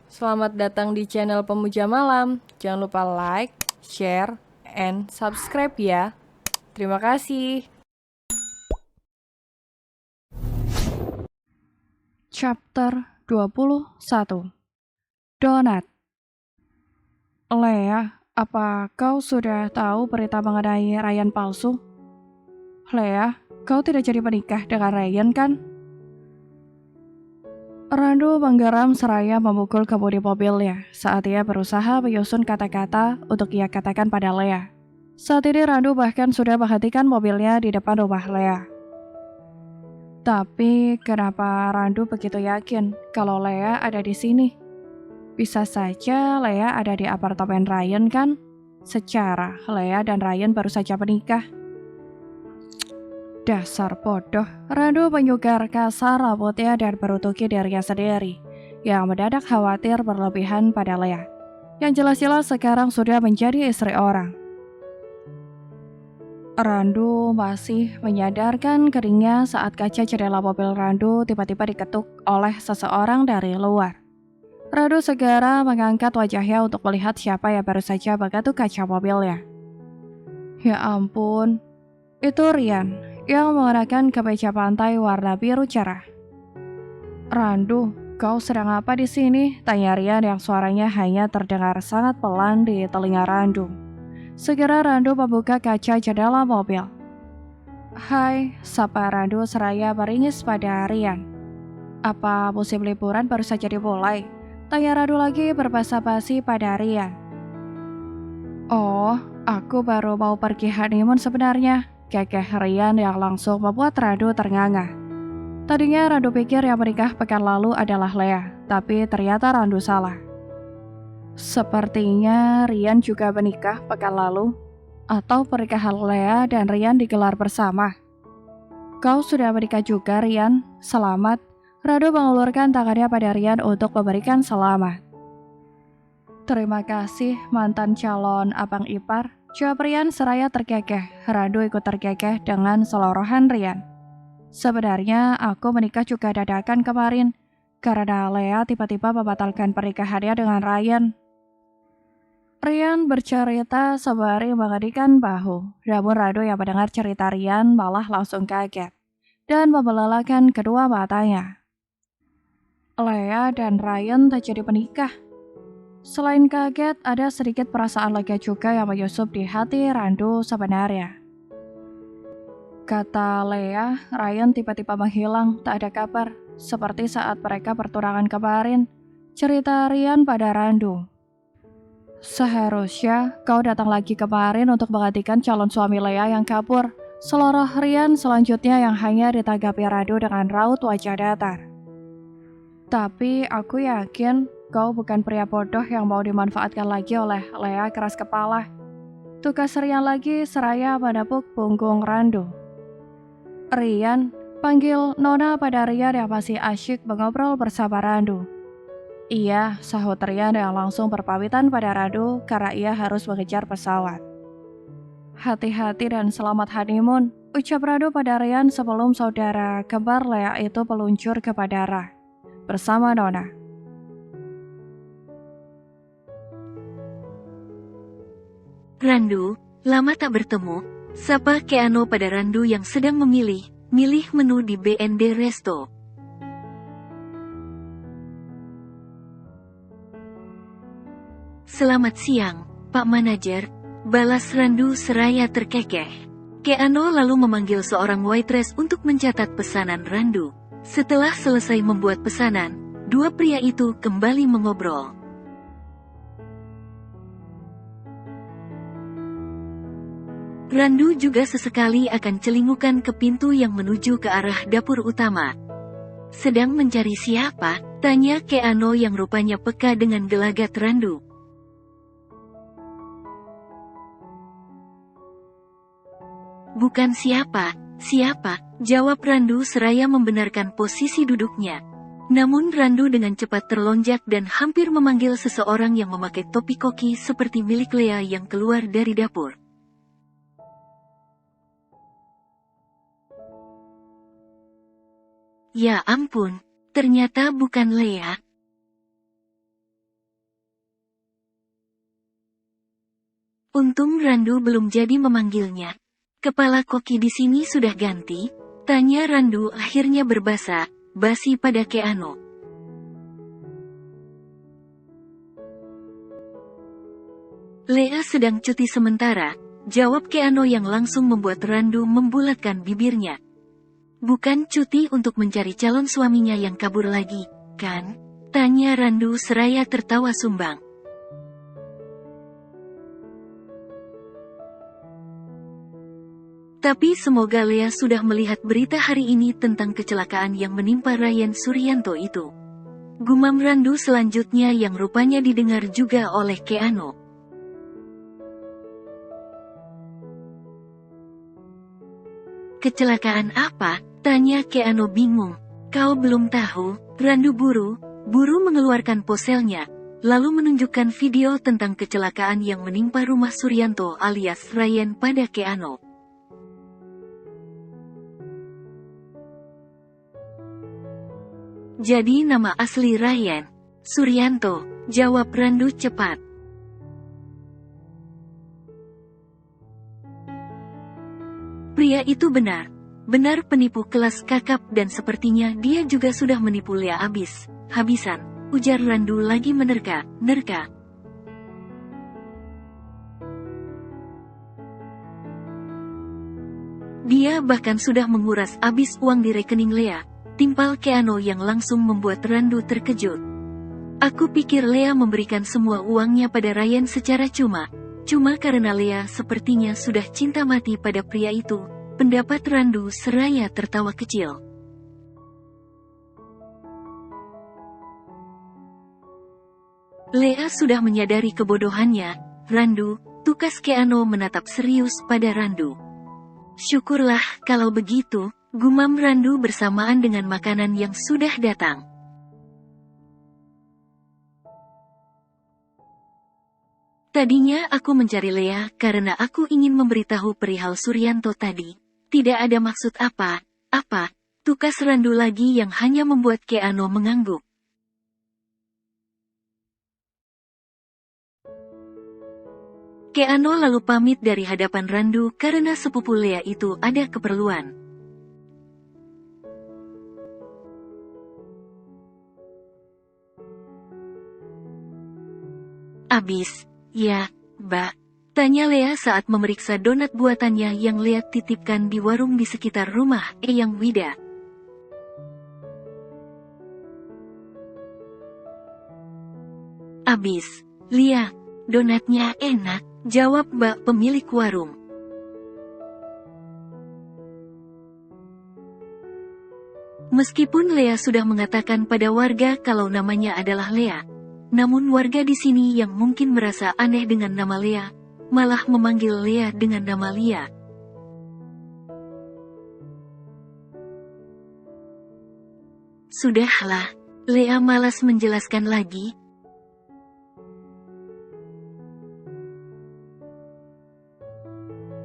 Selamat datang di channel Pemuja Malam. Jangan lupa like, share, and subscribe ya. Terima kasih. Chapter 21. Donat. Lea, apa kau sudah tahu berita mengenai Ryan palsu? Lea, kau tidak jadi menikah dengan Ryan kan? Randu menggeram seraya memukul kemudi mobilnya saat ia berusaha menyusun kata-kata untuk ia katakan pada Lea. Saat ini Randu bahkan sudah menghentikan mobilnya di depan rumah Lea. Tapi kenapa Randu begitu yakin kalau Lea ada di sini? Bisa saja Lea ada di apartemen Ryan kan? Secara Lea dan Ryan baru saja menikah. Dasar bodoh, Randu menyugar kasar rambutnya dan berutuki dirinya sendiri, yang mendadak khawatir berlebihan pada Lea, yang jelas-jelas sekarang sudah menjadi istri orang. Randu masih menyadarkan keringnya saat kaca jendela mobil Randu tiba-tiba diketuk oleh seseorang dari luar. Randu segera mengangkat wajahnya untuk melihat siapa yang baru saja mengetuk kaca mobilnya. Ya ampun, itu Rian yang mengenakan kemeja pantai warna biru cerah. Randu, kau sedang apa di sini? Tanya Rian yang suaranya hanya terdengar sangat pelan di telinga Randu. Segera Randu membuka kaca jendela mobil. Hai, sapa Randu seraya meringis pada Rian. Apa musim liburan baru saja dimulai? Tanya Randu lagi berbasa-basi pada Rian. Oh, aku baru mau pergi honeymoon sebenarnya, kekeh Rian yang langsung membuat Randu ternganga. Tadinya Randu pikir yang menikah pekan lalu adalah Lea, tapi ternyata Randu salah. Sepertinya Rian juga menikah pekan lalu, atau pernikahan Lea dan Rian digelar bersama. Kau sudah menikah juga, Rian? Selamat. Randu mengulurkan tangannya pada Rian untuk memberikan selamat. Terima kasih, mantan calon abang ipar. Jawab Rian seraya terkekeh. Randu ikut terkekeh dengan selorohan Rian. Sebenarnya aku menikah juga dadakan kemarin, karena Lea tiba-tiba membatalkan pernikahannya dengan Ryan. Rian bercerita sembari mengedikan bahu, namun Randu yang mendengar cerita Rian malah langsung kaget dan membelalakan kedua matanya. Lea dan Ryan tak jadi menikah. Selain kaget, ada sedikit perasaan lega juga yang menyusup di hati Randu sebenarnya. Kata Lea, Ryan tiba-tiba menghilang, tak ada kabar. Seperti saat mereka pertunangan kemarin, cerita Rian pada Randu. Seharusnya kau datang lagi kemarin untuk menggantikan calon suami Lea yang kabur. Seloroh Rian selanjutnya yang hanya ditanggapi Randu dengan raut wajah datar. Tapi aku yakin kau bukan pria bodoh yang mau dimanfaatkan lagi oleh Lea keras kepala. Tukas Rian lagi seraya menepuk punggung Randu. Rian, panggil Nona pada Rian yang masih asyik mengobrol bersama Randu. Iya, sahut Rian yang langsung berpamitan pada Randu karena ia harus mengejar pesawat. Hati-hati dan selamat honeymoon, ucap Randu pada Rian sebelum saudara kembar Lea itu meluncur ke bandara bersama Nona. Randu, lama tak bertemu, sapa Keano pada Randu yang sedang milih menu di BND Resto. Selamat siang, Pak Manajer, balas Randu seraya terkekeh. Keano lalu memanggil seorang waitress untuk mencatat pesanan Randu. Setelah selesai membuat pesanan, dua pria itu kembali mengobrol. Randu juga sesekali akan celingukan ke pintu yang menuju ke arah dapur utama. Sedang mencari siapa? Tanya Keano yang rupanya peka dengan gelagat Randu. Bukan siapa, jawab Randu seraya membenarkan posisi duduknya. Namun Randu dengan cepat terlonjak dan hampir memanggil seseorang yang memakai topi koki seperti milik Lea yang keluar dari dapur. Ya ampun, ternyata bukan Lea. Untung Randu belum jadi memanggilnya. Kepala koki di sini sudah ganti? Tanya Randu akhirnya berbasa basi pada Keano. Lea sedang cuti sementara, jawab Keano yang langsung membuat Randu membulatkan bibirnya. Bukan cuti untuk mencari calon suaminya yang kabur lagi, kan? Tanya Randu seraya tertawa sumbang. Tapi semoga Lea sudah melihat berita hari ini tentang kecelakaan yang menimpa Ryan Suryanto itu. Gumam Randu selanjutnya yang rupanya didengar juga oleh Keano. Kecelakaan apa? Tanya Keano bingung. Kau belum tahu? Randu buru mengeluarkan ponselnya, lalu menunjukkan video tentang kecelakaan yang menimpa rumah Suryanto alias Ryan pada Keano. Jadi nama asli Ryan Suryanto, jawab Randu cepat. Pria itu benar penipu kelas kakap dan sepertinya dia juga sudah menipu Lea habisan, ujar Randu lagi menerka. Dia bahkan sudah menguras habis uang di rekening Lea, timpal Keano yang langsung membuat Randu terkejut. Aku pikir Lea memberikan semua uangnya pada Ryan secara cuma karena Lea sepertinya sudah cinta mati pada pria itu, pendapat Randu seraya tertawa kecil. Lea sudah menyadari kebodohannya, Randu, tukas Keano menatap serius pada Randu. Syukurlah kalau begitu, gumam Randu bersamaan dengan makanan yang sudah datang. Tadinya aku mencari Lea karena aku ingin memberitahu perihal Suryanto tadi. Tidak ada maksud apa, tukas Randu lagi yang hanya membuat Keano mengangguk. Keano lalu pamit dari hadapan Randu karena sepupu Lea itu ada keperluan. Abis, ya, Mbak? Tanya Lea saat memeriksa donat buatannya yang Lea titipkan di warung di sekitar rumah Eyang Wida. Abis, Lia, donatnya enak, jawab Mbak pemilik warung. Meskipun Lea sudah mengatakan pada warga kalau namanya adalah Lea, namun warga di sini yang mungkin merasa aneh dengan nama Lea, malah memanggil Lea dengan nama Lia. Sudahlah, Lea malas menjelaskan lagi.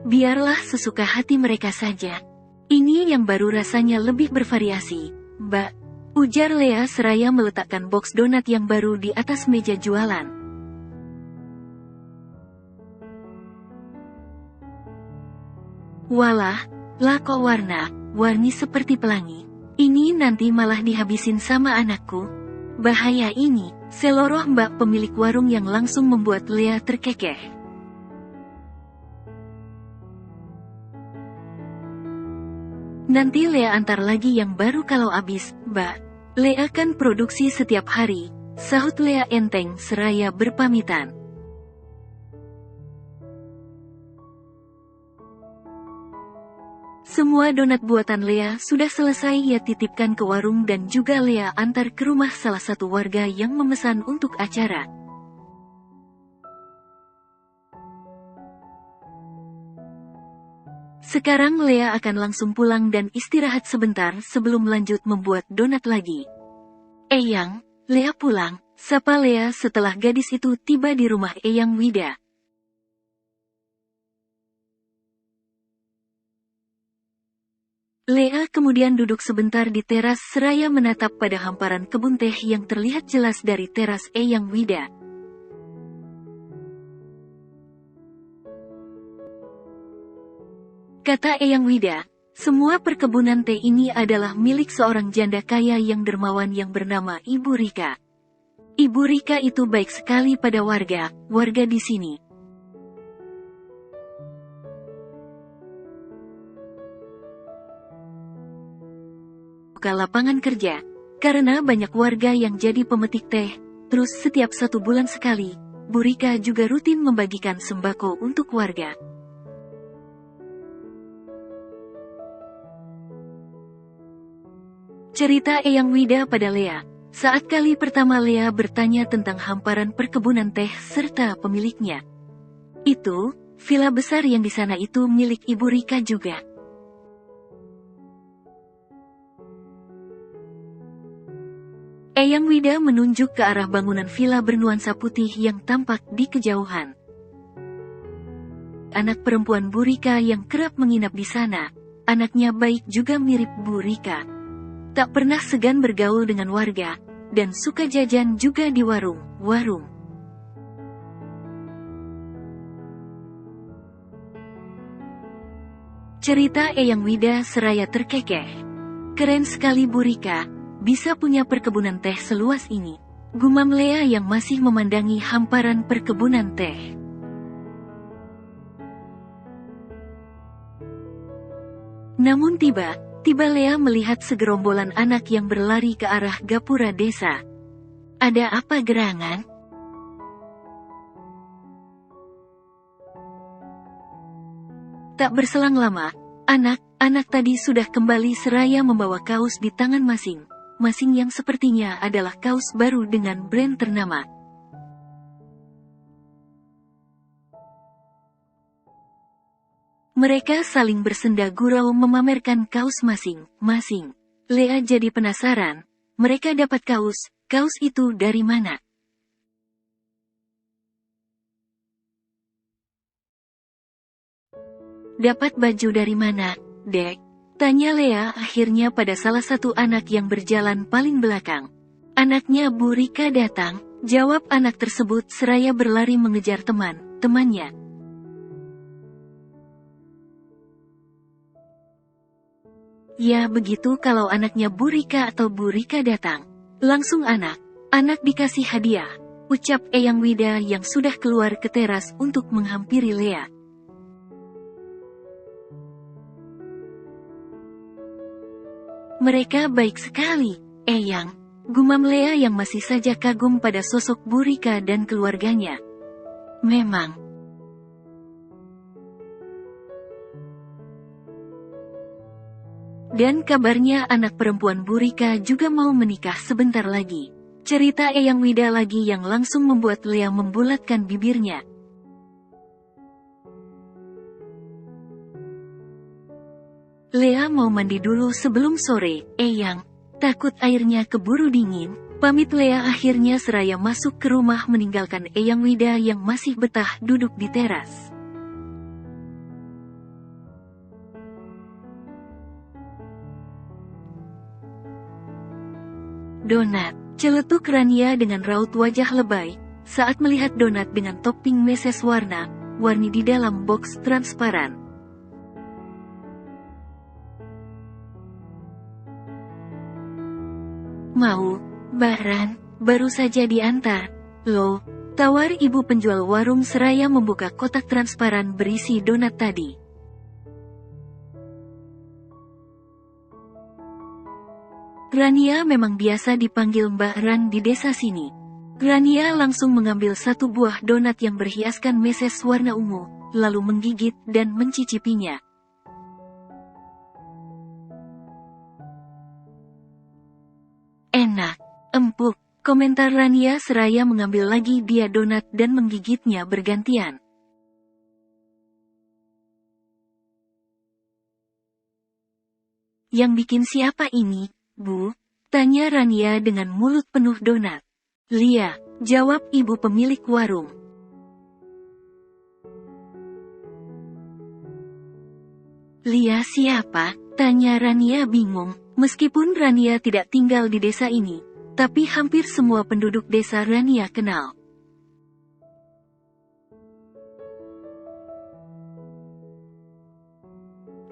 Biarlah sesuka hati mereka saja. Ini yang baru rasanya lebih bervariasi, Mbak, ujar Lea seraya meletakkan box donat yang baru di atas meja jualan. Walah, lah kok warni seperti pelangi. Ini nanti malah dihabisin sama anakku. Bahaya ini, seloroh Mbak pemilik warung yang langsung membuat Lea terkekeh. Nanti Lea antar lagi yang baru kalau habis, Mbak. Lea kan produksi setiap hari, sahut Lea enteng seraya berpamitan. Semua donat buatan Lea sudah selesai ia titipkan ke warung dan juga Lea antar ke rumah salah satu warga yang memesan untuk acara. Sekarang Lea akan langsung pulang dan istirahat sebentar sebelum lanjut membuat donat lagi. Eyang, Lea pulang, sapa Lea setelah gadis itu tiba di rumah Eyang Wida. Lea kemudian duduk sebentar di teras seraya menatap pada hamparan kebun teh yang terlihat jelas dari teras Eyang Wida. kata Eyang Wida. Semua perkebunan teh ini adalah milik seorang janda kaya yang dermawan yang bernama Ibu Rika. Ibu Rika itu baik sekali pada warga di sini. Buka lapangan kerja, karena banyak warga yang jadi pemetik teh, terus setiap 1 bulan sekali, Bu Rika juga rutin membagikan sembako untuk warga. Cerita Eyang Wida pada Lea. Saat kali pertama Lea bertanya tentang hamparan perkebunan teh serta pemiliknya. Itu, villa besar yang di sana itu milik Ibu Rika juga. Eyang Wida menunjuk ke arah bangunan villa bernuansa putih yang tampak di kejauhan. Anak perempuan Bu Rika yang kerap menginap di sana, anaknya baik juga mirip Bu Rika. Tak pernah segan bergaul dengan warga, dan suka jajan juga di warung-warung. Cerita Eyang Wida seraya terkekeh. Keren sekali Bu Rika, bisa punya perkebunan teh seluas ini. Gumam Lea yang masih memandangi hamparan perkebunan teh. Namun tiba Lea melihat segerombolan anak yang berlari ke arah gapura desa. Ada apa gerangan? Tak berselang lama, anak-anak tadi sudah kembali seraya membawa kaos di tangan masing-masing yang sepertinya adalah kaos baru dengan brand ternama. Mereka saling bersenda gurau memamerkan kaos masing-masing. Lea jadi penasaran, mereka dapat kaos itu dari mana? Dapat baju dari mana, Dek? Tanya Lea akhirnya pada salah satu anak yang berjalan paling belakang. Anaknya Bu Rika datang, jawab anak tersebut seraya berlari mengejar temannya. Ya begitu kalau anaknya Bu Rika atau Bu Rika datang. Langsung anak dikasih hadiah, ucap Eyang Wida yang sudah keluar ke teras untuk menghampiri Lea. Mereka baik sekali, Eyang. Gumam Lea yang masih saja kagum pada sosok Bu Rika dan keluarganya. Memang. Dan kabarnya anak perempuan Bu Rika juga mau menikah sebentar lagi. Cerita Eyang Wida lagi yang langsung membuat Lea membulatkan bibirnya. Lea mau mandi dulu sebelum sore, Eyang. Takut airnya keburu dingin. Pamit Lea akhirnya seraya masuk ke rumah meninggalkan Eyang Wida yang masih betah duduk di teras. Donat, celetuk Rania dengan raut wajah lebay, saat melihat donat dengan topping meses warni di dalam box transparan. Mau, Baran, baru saja diantar. Loh, tawar ibu penjual warung seraya membuka kotak transparan berisi donat tadi. Rania memang biasa dipanggil Mbak Ran di desa sini. Rania langsung mengambil 1 buah donat yang berhiaskan meses warna ungu, lalu menggigit dan mencicipinya. Enak, empuk, komentar Rania seraya mengambil lagi dia donat dan menggigitnya bergantian. Yang bikin siapa ini, Bu? Tanya Rania dengan mulut penuh donat. Lia, jawab ibu pemilik warung. Lia siapa? Tanya Rania bingung. Meskipun Rania tidak tinggal di desa ini, tapi hampir semua penduduk desa Rania kenal.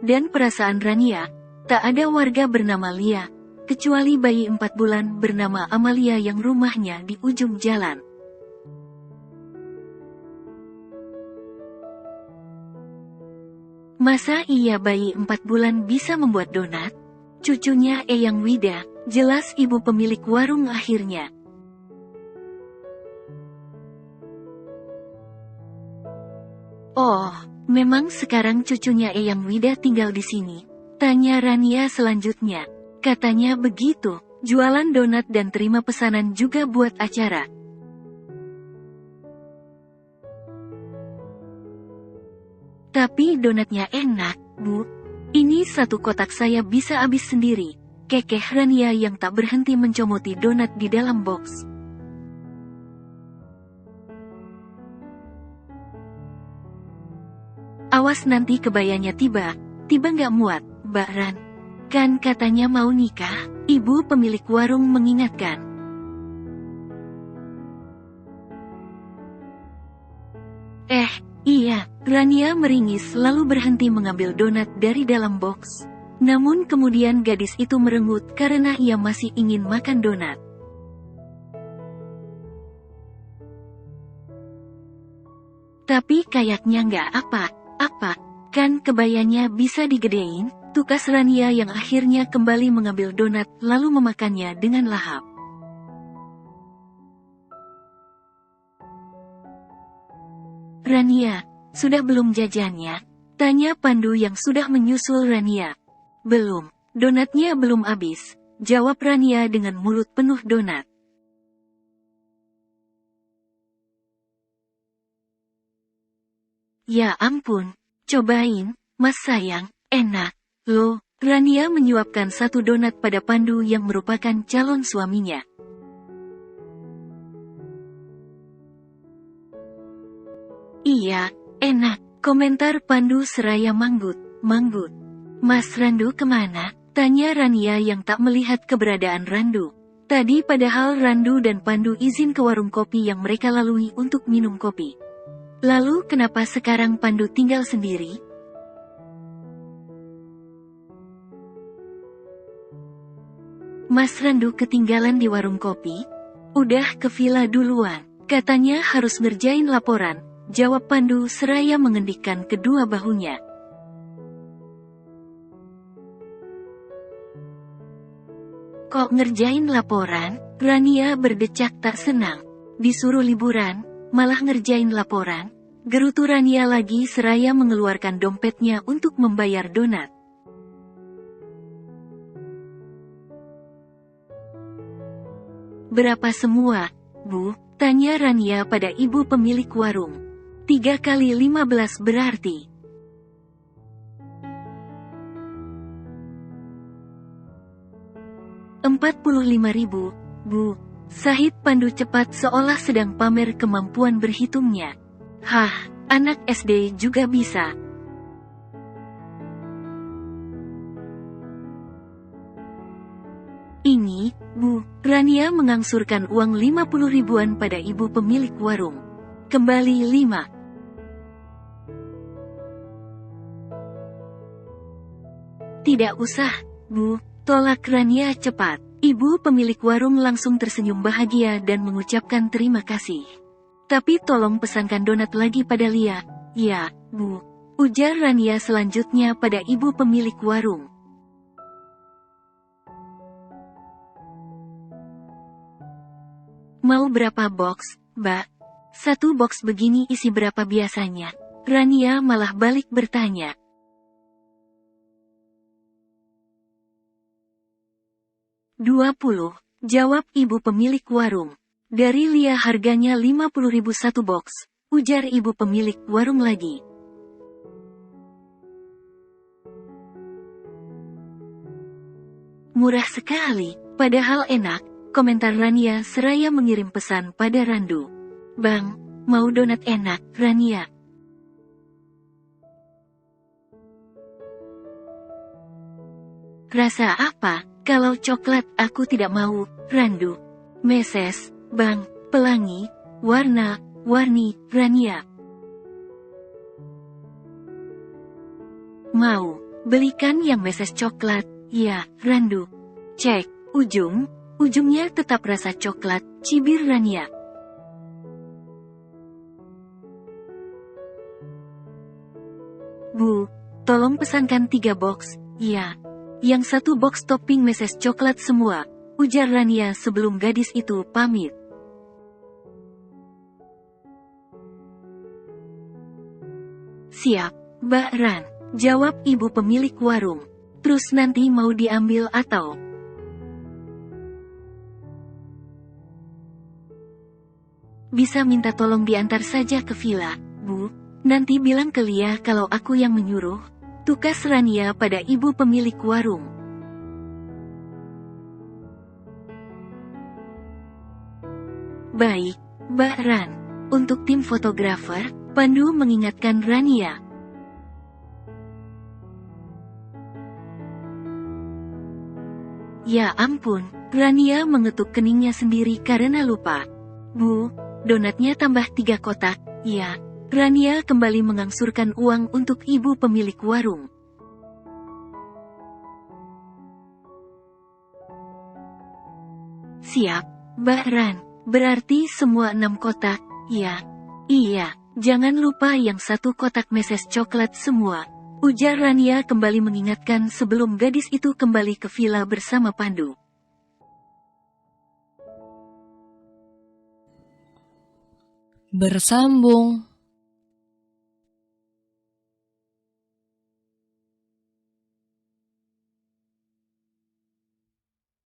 Dan perasaan Rania, tak ada warga bernama Lia, kecuali bayi 4 bulan bernama Amalia yang rumahnya di ujung jalan. Masa iya bayi 4 bulan bisa membuat donat? Cucunya Eyang Wida, jelas ibu pemilik warung akhirnya. Oh, memang sekarang cucunya Eyang Wida tinggal di sini? Tanya Rania selanjutnya. Katanya begitu, jualan donat dan terima pesanan juga buat acara. Tapi donatnya enak, Bu. Ini 1 kotak saya bisa habis sendiri. Kekeh Rania yang tak berhenti mencomoti donat di dalam box. Awas nanti kebayanya tiba nggak muat, Mbak Ran. Kan katanya mau nikah, ibu pemilik warung mengingatkan. Iya, Rania meringis lalu berhenti mengambil donat dari dalam box. Namun kemudian gadis itu merengut karena ia masih ingin makan donat. Tapi kayaknya nggak apa-apa, kan kebayanya bisa digedein, tukas Rania yang akhirnya kembali mengambil donat lalu memakannya dengan lahap. Rania, sudah belum jajannya? Tanya Pandu yang sudah menyusul Rania. Belum, donatnya belum habis, jawab Rania dengan mulut penuh donat. Ya ampun, cobain, Mas sayang, enak, loh. Rania menyuapkan 1 donat pada Pandu yang merupakan calon suaminya. Iya, enak, komentar Pandu seraya manggut. Mas Randu kemana? Tanya Rania yang tak melihat keberadaan Randu. Tadi padahal Randu dan Pandu izin ke warung kopi yang mereka lalui untuk minum kopi. Lalu kenapa sekarang Pandu tinggal sendiri? Mas Randu ketinggalan di warung kopi? Udah ke villa duluan, katanya harus ngerjain laporan. Jawab Pandu seraya mengendikkan kedua bahunya. Kok ngerjain laporan? Rania berdecak tak senang. Disuruh liburan, malah ngerjain laporan. Gerutu Rania lagi seraya mengeluarkan dompetnya untuk membayar donat. Berapa semua, Bu? Tanya Rania pada ibu pemilik warung. 3 kali 15 berarti. Rp45.000, Bu. Sahid Pandu cepat seolah sedang pamer kemampuan berhitungnya. Hah, anak SD juga bisa. Ini, Bu. Rania mengangsurkan uang 50 ribuan pada ibu pemilik warung. Kembali 5. Tidak usah, Bu. Tolak Rania cepat. Ibu pemilik warung langsung tersenyum bahagia dan mengucapkan terima kasih. Tapi tolong pesankan donat lagi pada Lia. Ya, Bu. Ujar Rania selanjutnya pada ibu pemilik warung. Mau berapa box, Mbak? 1 box begini isi berapa biasanya? Rania malah balik bertanya. "20, jawab ibu pemilik warung. Dari Lia harganya 50.000 1 box, ujar ibu pemilik warung lagi. Murah sekali, padahal enak, komentar Rania seraya mengirim pesan pada Randu. Bang, mau donat enak, Rania. Rasa apa? Kalau coklat aku tidak mau, Randu. Meses, Bang, pelangi, warni, Rania. Mau, Belikan yang meses coklat, ya, Randu. Cek, ujungnya tetap rasa coklat, cibir Rania. Bu, tolong pesankan 3 box, ya. Yang 1 box topping meses coklat semua, ujar Rania sebelum gadis itu pamit. Siap, Mbak Ran, jawab ibu pemilik warung. Terus nanti mau diambil atau? Bisa minta tolong diantar saja ke villa, Bu. Nanti bilang ke Lia kalau aku yang menyuruh. Tukas Rania pada ibu pemilik warung. Baik, Mbak Ran. Untuk tim fotografer, Pandu mengingatkan Rania. Ya ampun, Rania mengetuk keningnya sendiri karena lupa. Bu, donatnya tambah 3 kotak, ya. Rania kembali mengangsurkan uang untuk ibu pemilik warung. Siap, Mbak Ran. Berarti semua 6 kotak, ya. Iya, jangan lupa yang 1 kotak meses coklat semua. Ujar Rania kembali mengingatkan sebelum gadis itu kembali ke villa bersama Pandu. Bersambung.